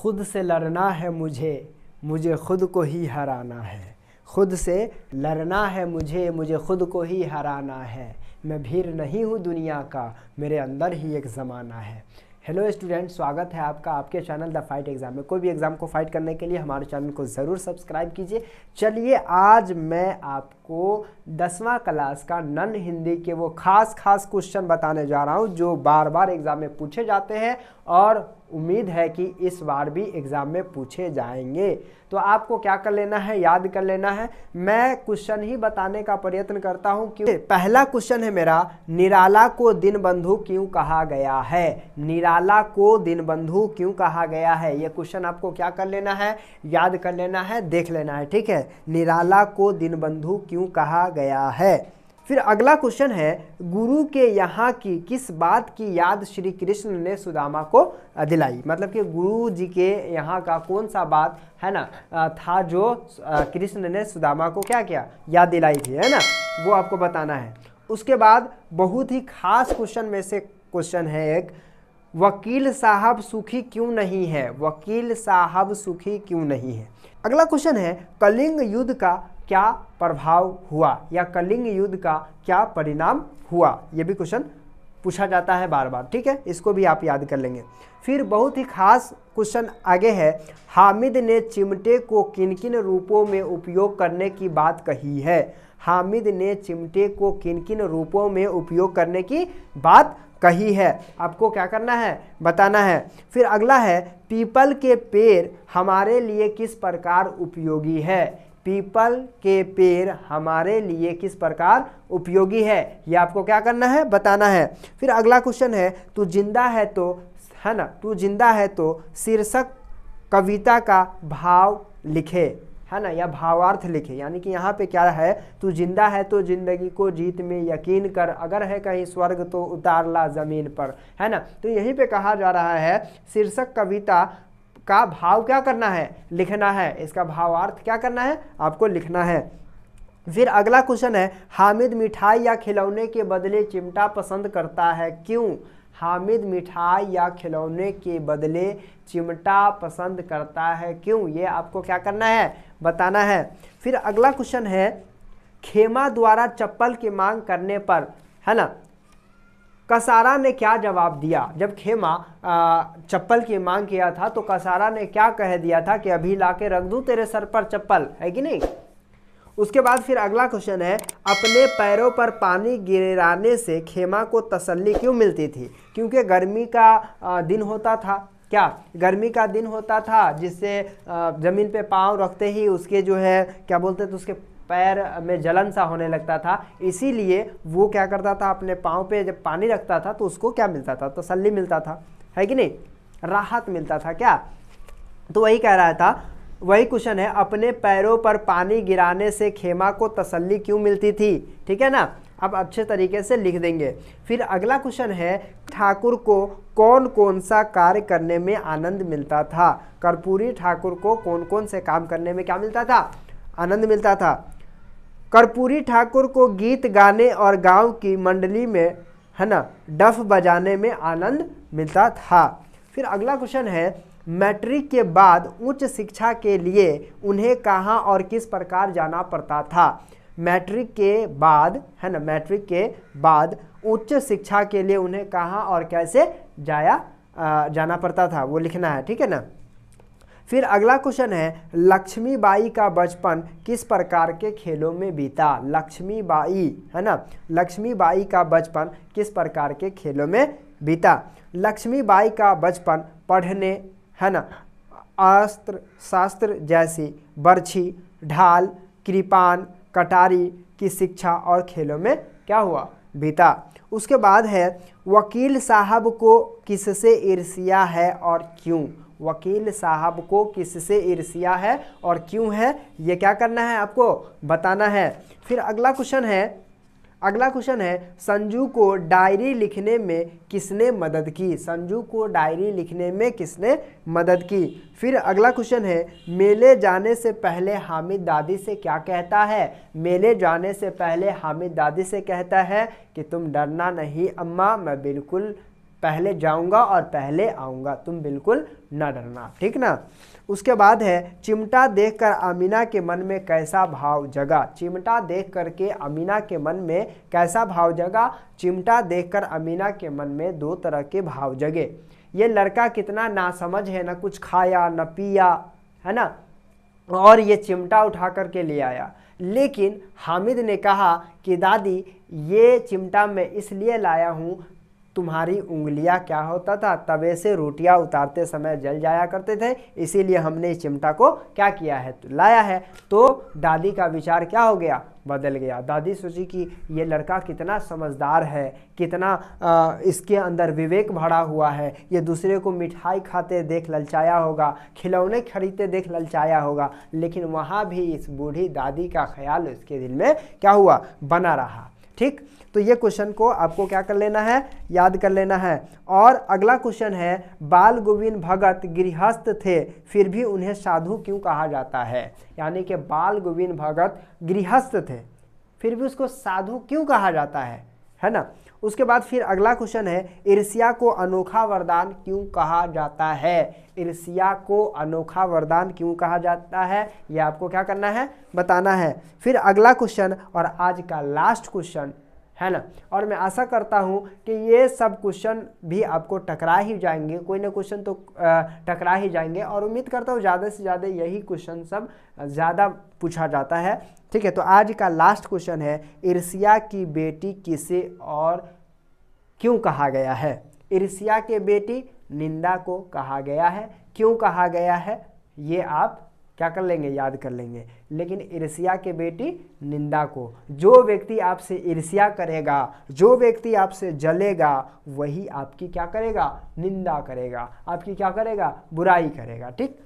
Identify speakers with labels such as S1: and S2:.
S1: खुद से लड़ना है मुझे, मुझे खुद को ही हराना है। खुद से लड़ना है मुझे, मुझे खुद को ही हराना है। मैं भीड़ नहीं हूँ दुनिया का, मेरे अंदर ही एक ज़माना है। हेलो स्टूडेंट, स्वागत है आपका आपके चैनल द फाइट एग्ज़ाम में। कोई भी एग्ज़ाम को फाइट करने के लिए हमारे चैनल को ज़रूर सब्सक्राइब कीजिए। चलिए, आज मैं आपको 10वां क्लास का नन हिंदी के वो खास क्वेश्चन बताने जा रहा हूँ जो बार बार एग्ज़ाम में पूछे जाते हैं और उम्मीद है कि इस बार भी एग्ज़ाम में पूछे जाएंगे। तो आपको क्या कर लेना है, याद कर लेना है। मैं क्वेश्चन ही बताने का प्रयत्न करता हूँ। क्यों? पहला क्वेश्चन है मेरा, निराला को दीनबंधु क्यों कहा गया है? निराला को दीनबंधु क्यों कहा गया है? ये क्वेश्चन आपको क्या कर लेना है, याद कर लेना है, देख लेना है। ठीक है, निराला को दीनबंधु क्यों कहा गया है। फिर अगला क्वेश्चन है, गुरु के यहाँ की किस बात की याद श्री कृष्ण ने सुदामा को दिलाई? मतलब कि गुरु जी के यहाँ का कौन सा बात है ना था जो कृष्ण ने सुदामा को क्या किया, याद दिलाई थी, है ना, वो आपको बताना है। उसके बाद बहुत ही खास क्वेश्चन में से क्वेश्चन है एक, वकील साहब सुखी क्यों नहीं है? वकील साहब सुखी क्यों नहीं है। अगला क्वेश्चन है, कलिंग युद्ध का क्या प्रभाव हुआ या कलिंग युद्ध का क्या परिणाम हुआ? ये भी क्वेश्चन पूछा जाता है बार बार। ठीक है, इसको भी आप याद कर लेंगे। फिर बहुत ही खास क्वेश्चन आगे है, हामिद ने चिमटे को किन किन रूपों में उपयोग करने की बात कही है? हामिद ने चिमटे को किन किन रूपों में उपयोग करने की बात कही है? आपको क्या करना है, बताना है। फिर अगला है, पीपल के पेड़ हमारे लिए किस प्रकार उपयोगी है? पीपल के पेड़ हमारे लिए किस प्रकार उपयोगी है? ये आपको क्या करना है, बताना है। फिर अगला क्वेश्चन है, तू जिंदा है तो, है ना, तू जिंदा है तो शीर्षक कविता का भाव लिखे, है ना, या भावार्थ लिखे। यानी कि यहाँ पे क्या है, तू जिंदा है तो जिंदगी को जीत में यकीन कर, अगर है कहीं स्वर्ग तो उतार ला जमीन पर, है ना। तो यहीं पे कहा जा रहा है शीर्षक कविता का भाव क्या करना है, लिखना है। इसका भावार्थ क्या करना है, आपको लिखना है। फिर अगला क्वेश्चन है, हामिद मिठाई या खिलौने के बदले चिमटा पसंद करता है, क्यों? हामिद मिठाई या खिलौने के बदले चिमटा पसंद करता है, क्यों? ये आपको क्या करना है, बताना है। फिर अगला क्वेश्चन है, खेमा द्वारा चप्पल की मांग करने पर, है ना, कसारा ने क्या जवाब दिया? जब खेमा चप्पल की मांग किया था तो कसारा ने क्या कह दिया था कि अभी लाके रख दूं तेरे सर पर चप्पल, है कि नहीं। उसके बाद फिर अगला क्वेश्चन है, अपने पैरों पर पानी गिराने से खेमा को तसल्ली क्यों मिलती थी? क्योंकि गर्मी का दिन होता था। क्या गर्मी का दिन होता था, जिससे जमीन पे पाँव रखते ही उसके जो है क्या बोलते थे, उसके पैर में जलन सा होने लगता था। इसीलिए वो क्या करता था, अपने पाँव पे जब पानी रखता था तो उसको क्या मिलता था, तसल्ली मिलता था, है कि नहीं, राहत मिलता था। क्या, तो वही कह रहा था, वही क्वेश्चन है, अपने पैरों पर पानी गिराने से खेमा को तसल्ली क्यों मिलती थी? ठीक है ना, अब अच्छे तरीके से लिख देंगे। फिर अगला क्वेश्चन है, ठाकुर को कौन कौन सा कार्य करने में आनंद मिलता था? कर्पूरी ठाकुर को कौन कौन से काम करने में क्या मिलता था, आनंद मिलता था? कर्पूरी ठाकुर को गीत गाने और गांव की मंडली में, है ना, डफ बजाने में आनंद मिलता था। फिर अगला क्वेश्चन है, मैट्रिक के बाद उच्च शिक्षा के लिए उन्हें कहाँ और किस प्रकार जाना पड़ता था? मैट्रिक के बाद, है ना, मैट्रिक के बाद उच्च शिक्षा के लिए उन्हें कहाँ और कैसे जाना पड़ता था, वो लिखना है। ठीक है ना। फिर अगला क्वेश्चन है, लक्ष्मीबाई का बचपन किस प्रकार के खेलों में बीता? लक्ष्मीबाई, है ना, लक्ष्मीबाई का बचपन किस प्रकार के खेलों में बीता? लक्ष्मीबाई का बचपन पढ़ने, है ना, अस्त्र शास्त्र जैसी बर्छी, ढाल, कृपान, कटारी की शिक्षा और खेलों में क्या हुआ, बीता। उसके बाद है, वकील साहब को किससे ईर्ष्या है और क्यों? वकील साहब को किससे ईर्ष्या है और क्यों है, ये क्या करना है, आपको बताना है। फिर अगला क्वेश्चन है, संजू को डायरी लिखने में किसने मदद की? संजू को डायरी लिखने में किसने मदद की? फिर अगला क्वेश्चन है, मेले जाने से पहले हामिद दादी से क्या कहता है? मेले जाने से पहले हामिद दादी से कहता है कि तुम डरना नहीं अम्मा, मैं बिल्कुल पहले जाऊंगा और पहले आऊंगा, तुम बिल्कुल न डरना, ठीक ना। उसके बाद है चिमटा देखकर अमीना के मन में कैसा भाव जगा। चिमटा देख करके अमीना के मन में कैसा भाव जगा। चिमटा देखकर अमीना के मन में दो तरह के भाव जगे। ये लड़का कितना नासमझ है, न कुछ खाया न पिया, है ना, और ये चिमटा उठा करके ले आया। लेकिन हामिद ने कहा कि दादी ये चिमटा मैं इसलिए लाया हूँ, तुम्हारी उंगलियां क्या होता था, तवे से रोटियां उतारते समय जल जाया करते थे, इसीलिए हमने इस चिमटा को क्या किया है, तो लाया है। तो दादी का विचार क्या हो गया, बदल गया। दादी सोची कि ये लड़का कितना समझदार है, कितना इसके अंदर विवेक भरा हुआ है, ये दूसरे को मिठाई खाते देख ललचाया होगा, खिलौने खरीदते देख ललचाया होगा, लेकिन वहाँ भी इस बूढ़ी दादी का ख्याल उसके दिल में क्या हुआ, बना रहा। ठीक, तो ये क्वेश्चन को आपको क्या कर लेना है, याद कर लेना है। और अगला क्वेश्चन है, बाल गोविंद भगत गृहस्थ थे फिर भी उन्हें साधु क्यों कहा जाता है। यानी कि बाल गोविंद भगत गृहस्थ थे फिर भी उसको साधु क्यों कहा जाता है ना। उसके बाद फिर अगला क्वेश्चन है, ईर्ष्या को अनोखा वरदान क्यों कहा जाता है। ईर्ष्या को अनोखा वरदान क्यों कहा जाता है, ये आपको क्या करना है, बताना है। फिर अगला क्वेश्चन और आज का लास्ट क्वेश्चन है ना, और मैं आशा करता हूँ कि ये सब क्वेश्चन भी आपको टकरा ही जाएंगे, कोई ना क्वेश्चन तो टकरा ही जाएंगे, और उम्मीद करता हूँ ज़्यादा से ज़्यादा यही क्वेश्चन सब ज़्यादा पूछा जाता है। ठीक है, तो आज का लास्ट क्वेश्चन है, ईर्ष्या की बेटी किसे और क्यों कहा गया है। ईर्ष्या के बेटी निंदा को कहा गया है, क्यों कहा गया है ये आप क्या कर लेंगे, याद कर लेंगे। लेकिन ईर्ष्या के बेटी निंदा को, जो व्यक्ति आपसे ईर्ष्या करेगा, जो व्यक्ति आपसे जलेगा, वही आपकी क्या करेगा, निंदा करेगा, आपकी क्या करेगा, बुराई करेगा। ठीक,